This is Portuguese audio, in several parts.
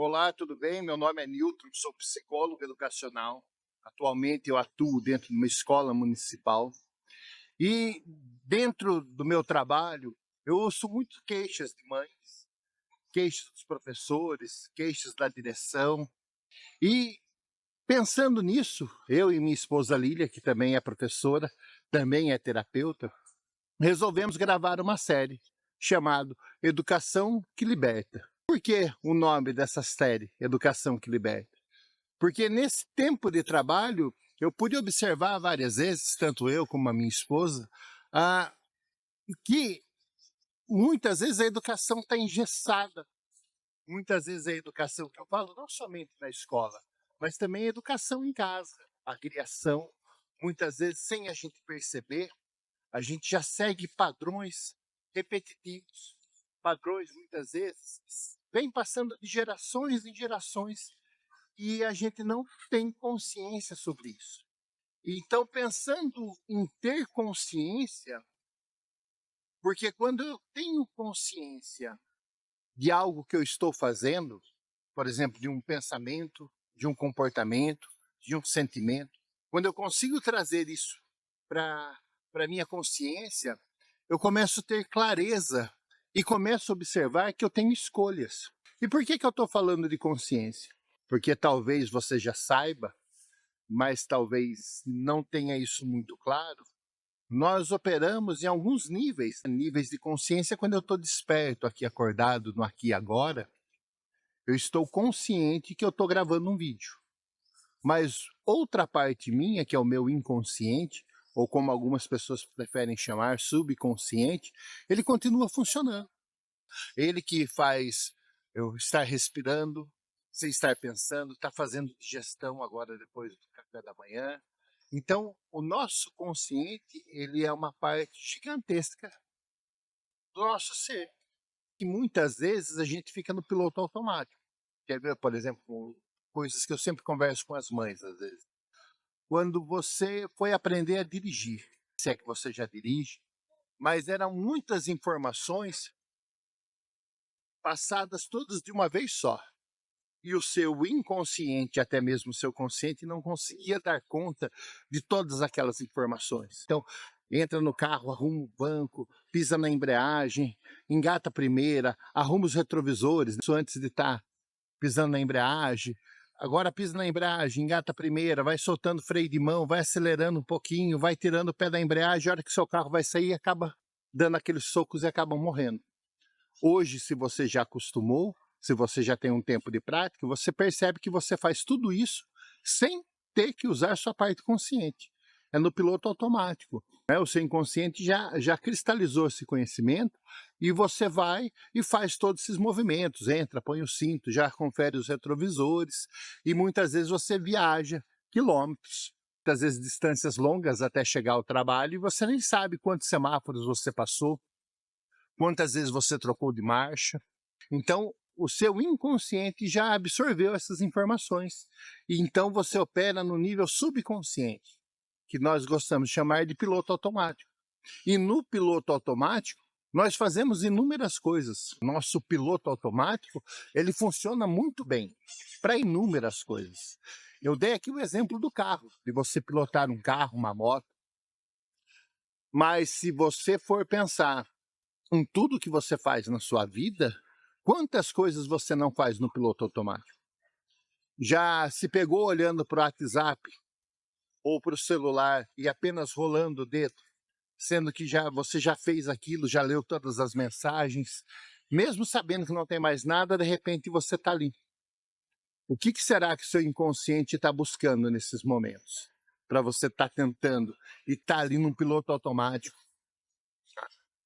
Olá, tudo bem? Meu nome é Nilton, sou psicólogo educacional. Atualmente eu atuo dentro de uma escola municipal e dentro do meu trabalho eu ouço muito queixas de mães, queixas dos professores, queixas da direção e pensando nisso, eu e minha esposa Lília, que também é professora, também é terapeuta, resolvemos gravar uma série chamada Educação que Liberta. Por que o nome dessa série, Educação que Liberta? Porque nesse tempo de trabalho, eu pude observar várias vezes, tanto eu como a minha esposa, ah, que muitas vezes a educação está engessada. Muitas vezes a educação, que eu falo não somente na escola, mas também a educação em casa, a criação, muitas vezes sem a gente perceber, a gente já segue padrões repetitivos, padrões muitas vezes vem passando de gerações em gerações e a gente não tem consciência sobre isso. Então, pensando em ter consciência, porque quando eu tenho consciência de algo que eu estou fazendo, por exemplo, de um pensamento, de um comportamento, de um sentimento, quando eu consigo trazer isso para a minha consciência, eu começo a ter clareza e começo a observar que eu tenho escolhas. E por que eu estou falando de consciência? Porque talvez você já saiba, mas talvez não tenha isso muito claro. Nós operamos em alguns níveis, níveis de consciência. Quando eu estou desperto aqui, acordado, no aqui e agora, eu estou consciente que eu estou gravando um vídeo. Mas outra parte minha, que é o meu inconsciente, ou como algumas pessoas preferem chamar, subconsciente, ele continua funcionando. Ele que faz eu estar respirando, você estar pensando, estar fazendo digestão agora depois do café da manhã. Então, o nosso consciente, ele é uma parte gigantesca do nosso ser. E muitas vezes a gente fica no piloto automático. Quer ver, por exemplo, coisas que eu sempre converso com as mães, às vezes. Quando você foi aprender a dirigir, se é que você já dirige, mas eram muitas informações passadas todas de uma vez só. E o seu inconsciente, até mesmo o seu consciente, não conseguia dar conta de todas aquelas informações. Então, entra no carro, arruma o banco, pisa na embreagem, engata a primeira, arruma os retrovisores, isso antes de estar pisando na embreagem. Agora pisa na embreagem, engata a primeira, vai soltando freio de mão, vai acelerando um pouquinho, vai tirando o pé da embreagem, a hora que seu carro vai sair, acaba dando aqueles socos e acaba morrendo. Hoje, se você já acostumou, se você já tem um tempo de prática, você percebe que você faz tudo isso sem ter que usar sua parte consciente. É no piloto automático. Né? O seu inconsciente já cristalizou esse conhecimento e você vai e faz todos esses movimentos. Entra, põe o cinto, já confere os retrovisores e muitas vezes você viaja quilômetros, muitas vezes distâncias longas até chegar ao trabalho e você nem sabe quantos semáforos você passou, quantas vezes você trocou de marcha. Então, o seu inconsciente já absorveu essas informações. E então você opera no nível subconsciente, que nós gostamos de chamar de piloto automático. E no piloto automático, nós fazemos inúmeras coisas. Nosso piloto automático, ele funciona muito bem para inúmeras coisas. Eu dei aqui o exemplo do carro, de você pilotar um carro, uma moto. Mas se você for pensar em tudo que você faz na sua vida, quantas coisas você não faz no piloto automático? Já se pegou olhando para o WhatsApp ou para o celular e apenas rolando o dedo, sendo que você já fez aquilo, já leu todas as mensagens, mesmo sabendo que não tem mais nada, de repente você está ali. O que será que o seu inconsciente está buscando nesses momentos? Para você estar tentando e estar ali num piloto automático.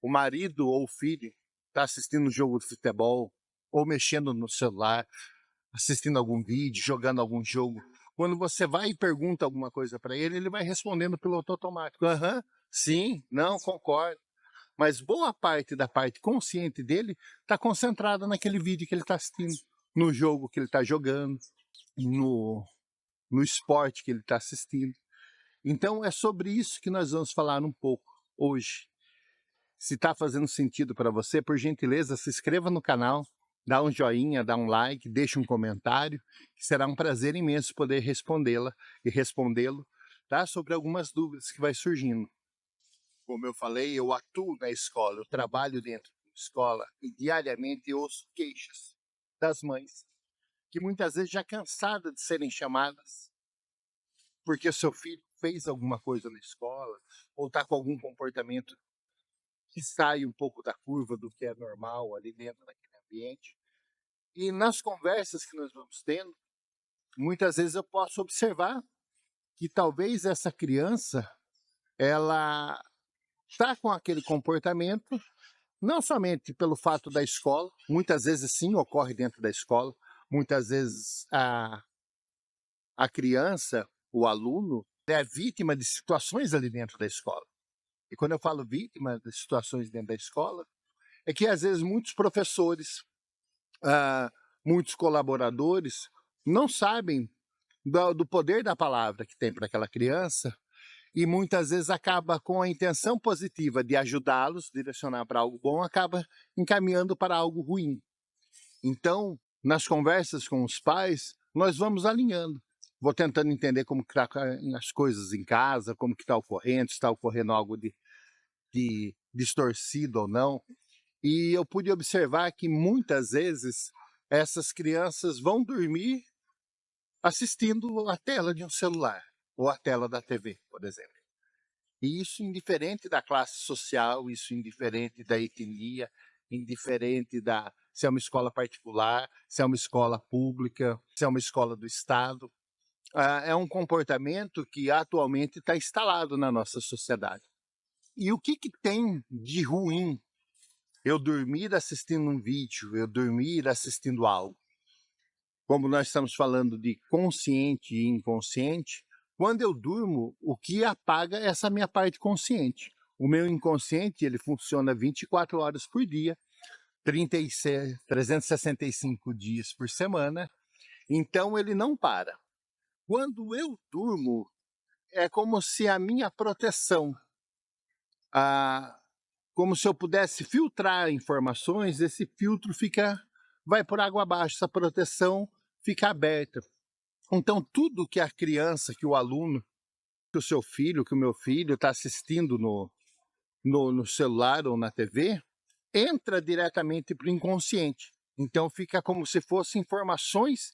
O marido ou o filho está assistindo um jogo de futebol ou mexendo no celular, assistindo algum vídeo, jogando algum jogo. Quando você vai e pergunta alguma coisa para ele, ele vai respondendo no piloto automático. Aham, sim, não, concordo. Mas boa parte da parte consciente dele está concentrada naquele vídeo que ele está assistindo, no jogo que ele está jogando, no esporte que ele está assistindo. Então é sobre isso que nós vamos falar um pouco hoje. Se está fazendo sentido para você, por gentileza, se inscreva no canal, dá um joinha, dá um like, deixa um comentário, que será um prazer imenso poder respondê-la e respondê-lo, tá? Sobre algumas dúvidas que vai surgindo. Como eu falei, eu atuo na escola, eu trabalho dentro da escola e diariamente eu ouço queixas das mães, que muitas vezes já cansadas de serem chamadas porque o seu filho fez alguma coisa na escola ou está com algum comportamento que sai um pouco da curva do que é normal ali dentro daquele ambiente. E nas conversas que nós vamos tendo, muitas vezes eu posso observar que talvez essa criança, ela está com aquele comportamento, não somente pelo fato da escola, muitas vezes sim ocorre dentro da escola, muitas vezes a criança, o aluno, é vítima de situações ali dentro da escola. E quando eu falo vítima de situações dentro da escola, é que às vezes muitos professores, ah, muitos colaboradores não sabem do poder da palavra que tem para aquela criança e muitas vezes acaba com a intenção positiva de ajudá-los, direcionar para algo bom, acaba encaminhando para algo ruim. Então, nas conversas com os pais, nós vamos alinhando. Vou tentando entender como que tá as coisas em casa, como que está ocorrendo, se está ocorrendo algo de distorcido ou não. E eu pude observar que muitas vezes essas crianças vão dormir assistindo a tela de um celular ou a tela da TV, por exemplo. E isso indiferente da classe social, isso indiferente da etnia, indiferente da se é uma escola particular, se é uma escola pública, se é uma escola do Estado. É um comportamento que atualmente está instalado na nossa sociedade. E o que tem de ruim eu dormir assistindo um vídeo, eu dormir assistindo algo? Como nós estamos falando de consciente e inconsciente, quando eu durmo, o que apaga é essa minha parte consciente. O meu inconsciente, ele funciona 24 horas por dia, 36, 365 dias por semana, então ele não para. Quando eu durmo, é como se a minha proteção, a, como se eu pudesse filtrar informações, esse filtro vai por água abaixo, essa proteção fica aberta. Então, tudo que a criança, que o aluno, que o seu filho, que o meu filho está assistindo no celular ou na TV, entra diretamente para o inconsciente. Então, fica como se fossem informações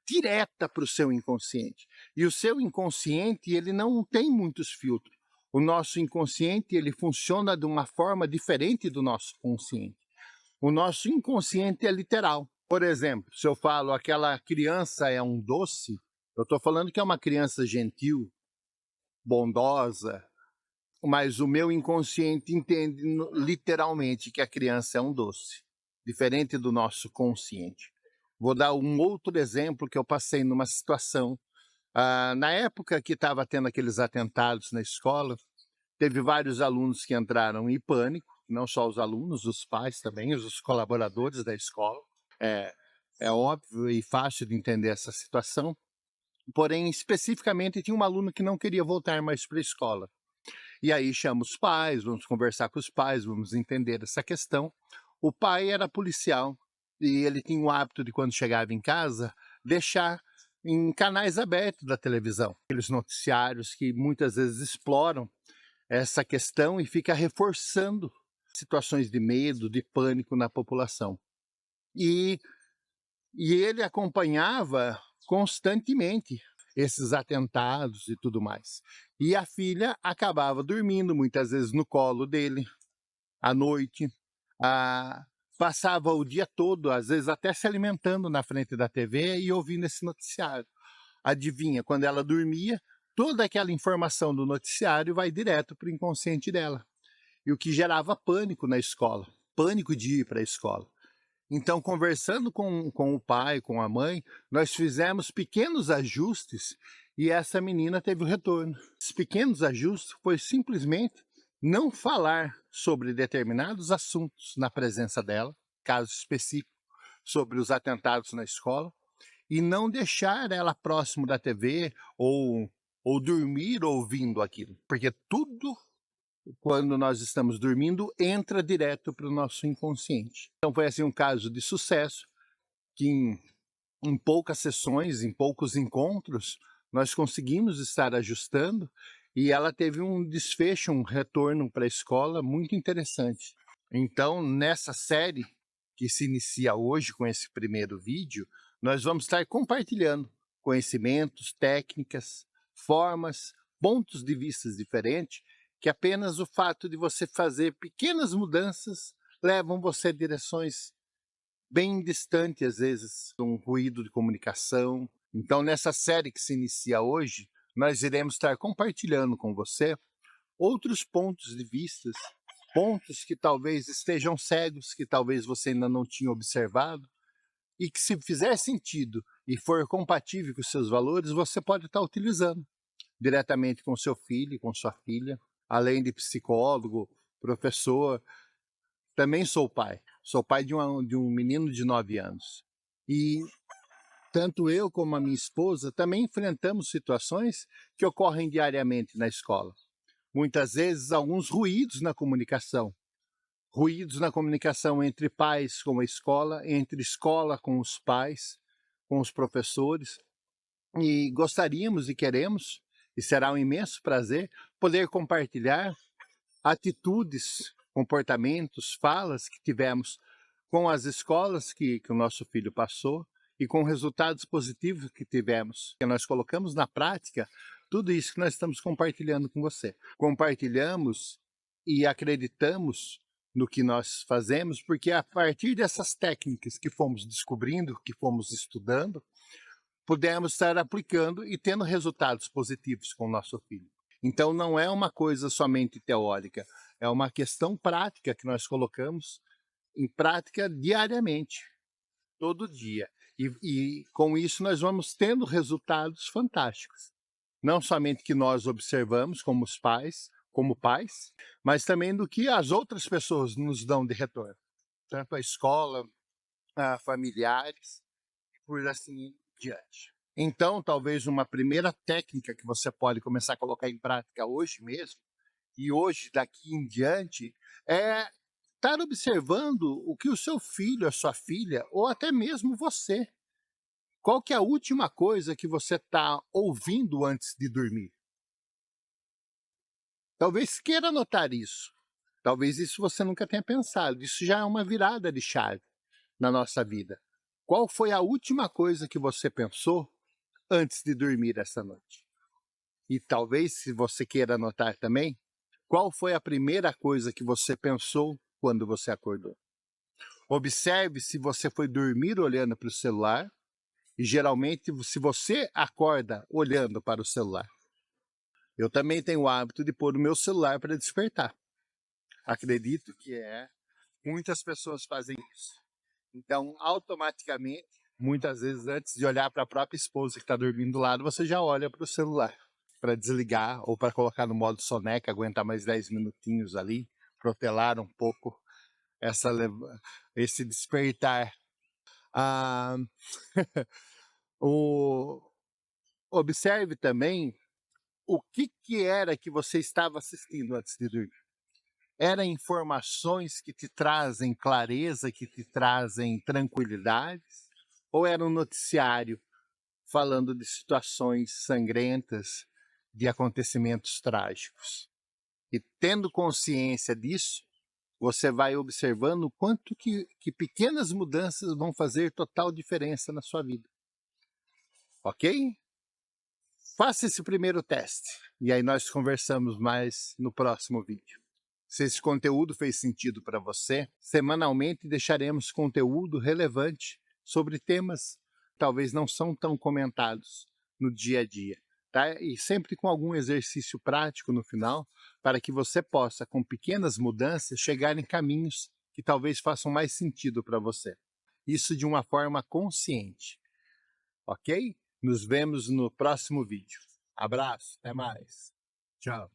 direta para o seu inconsciente. E o seu inconsciente, ele não tem muitos filtros. O nosso inconsciente, ele funciona de uma forma diferente do nosso consciente. O nosso inconsciente é literal. Por exemplo, se eu falo aquela criança é um doce, eu estou falando que é uma criança gentil, bondosa, mas o meu inconsciente entende literalmente que a criança é um doce, diferente do nosso consciente. Vou dar um outro exemplo que eu passei numa situação. Na época que estava tendo aqueles atentados na escola, teve vários alunos que entraram em pânico, não só os alunos, os pais também, os colaboradores da escola. É, é óbvio e fácil de entender essa situação. Porém, especificamente, tinha um aluno que não queria voltar mais para a escola. E aí chama os pais, vamos conversar com os pais, vamos entender essa questão. O pai era policial e ele tinha o hábito de, quando chegava em casa, deixar em canais abertos da televisão, aqueles noticiários que muitas vezes exploram essa questão e fica reforçando situações de medo, de pânico na população. E ele acompanhava constantemente esses atentados e tudo mais. E a filha acabava dormindo, muitas vezes no colo dele, à noite, passava o dia todo, às vezes até se alimentando na frente da TV e ouvindo esse noticiário. Adivinha, quando ela dormia, toda aquela informação do noticiário vai direto para o inconsciente dela. E o que gerava pânico na escola, pânico de ir para a escola. Então, conversando com o pai, com a mãe, nós fizemos pequenos ajustes e essa menina teve o retorno. Esses pequenos ajustes foi simplesmente não falar sobre determinados assuntos na presença dela, caso específico, sobre os atentados na escola, e não deixar ela próximo da TV ou dormir ouvindo aquilo, porque tudo, quando nós estamos dormindo, entra direto para o nosso inconsciente. Então foi assim um caso de sucesso, que em poucas sessões, em poucos encontros, nós conseguimos estar ajustando e ela teve um desfecho, um retorno para a escola muito interessante. Então, nessa série que se inicia hoje com esse primeiro vídeo, nós vamos estar compartilhando conhecimentos, técnicas, formas, pontos de vista diferentes, que apenas o fato de você fazer pequenas mudanças levam você a direções bem distantes, às vezes, um ruído de comunicação. Então, nessa série que se inicia hoje, nós iremos estar compartilhando com você outros pontos de vista, pontos que talvez estejam cegos, que talvez você ainda não tinha observado, e que se fizer sentido e for compatível com os seus valores, você pode estar utilizando diretamente com seu filho, com sua filha, além de psicólogo, professor. Também sou pai de um menino de 9 anos. E tanto eu como a minha esposa também enfrentamos situações que ocorrem diariamente na escola. Muitas vezes, alguns ruídos na comunicação. Ruídos na comunicação entre pais com a escola, entre escola com os pais, com os professores. E gostaríamos e queremos, e será um imenso prazer, poder compartilhar atitudes, comportamentos, falas que tivemos com as escolas que o nosso filho passou e com resultados positivos que tivemos, que nós colocamos na prática, tudo isso que nós estamos compartilhando com você. Compartilhamos e acreditamos no que nós fazemos, porque a partir dessas técnicas que fomos descobrindo, que fomos estudando, pudemos estar aplicando e tendo resultados positivos com o nosso filho. Então, não é uma coisa somente teórica, é uma questão prática que nós colocamos em prática diariamente, todo dia. E com isso nós vamos tendo resultados fantásticos. Não somente que nós observamos como pais, mas também do que as outras pessoas nos dão de retorno. Tanto a escola, a familiares, por assim diante. Então, talvez uma primeira técnica que você pode começar a colocar em prática hoje mesmo, e hoje, daqui em diante, é estar observando o que o seu filho, a sua filha, ou até mesmo você, qual que é a última coisa que você está ouvindo antes de dormir? Talvez queira notar isso. Talvez isso você nunca tenha pensado. Isso já é uma virada de chave na nossa vida. Qual foi a última coisa que você pensou antes de dormir essa noite? E talvez, se você queira anotar também, qual foi a primeira coisa que você pensou quando você acordou? Observe se você foi dormir olhando para o celular, e geralmente se você acorda olhando para o celular. Eu também tenho o hábito de pôr o meu celular para despertar. Acredito que muitas pessoas fazem isso. Então, automaticamente, muitas vezes antes de olhar para a própria esposa que está dormindo do lado, você já olha para o celular para desligar ou para colocar no modo soneca, aguentar mais 10 minutinhos ali, protelar um pouco esse despertar. Ah, observe também o que era que você estava assistindo antes de dormir. Eram informações que te trazem clareza, que te trazem tranquilidade? Ou era um noticiário falando de situações sangrentas, de acontecimentos trágicos? E tendo consciência disso, você vai observando o quanto que pequenas mudanças vão fazer total diferença na sua vida. Ok? Faça esse primeiro teste e aí nós conversamos mais no próximo vídeo. Se esse conteúdo fez sentido para você, semanalmente deixaremos conteúdo relevante sobre temas que talvez não são tão comentados no dia a dia. Tá? E sempre com algum exercício prático no final, para que você possa, com pequenas mudanças, chegar em caminhos que talvez façam mais sentido para você. Isso de uma forma consciente. Ok? Nos vemos no próximo vídeo. Abraço, até mais. Tchau.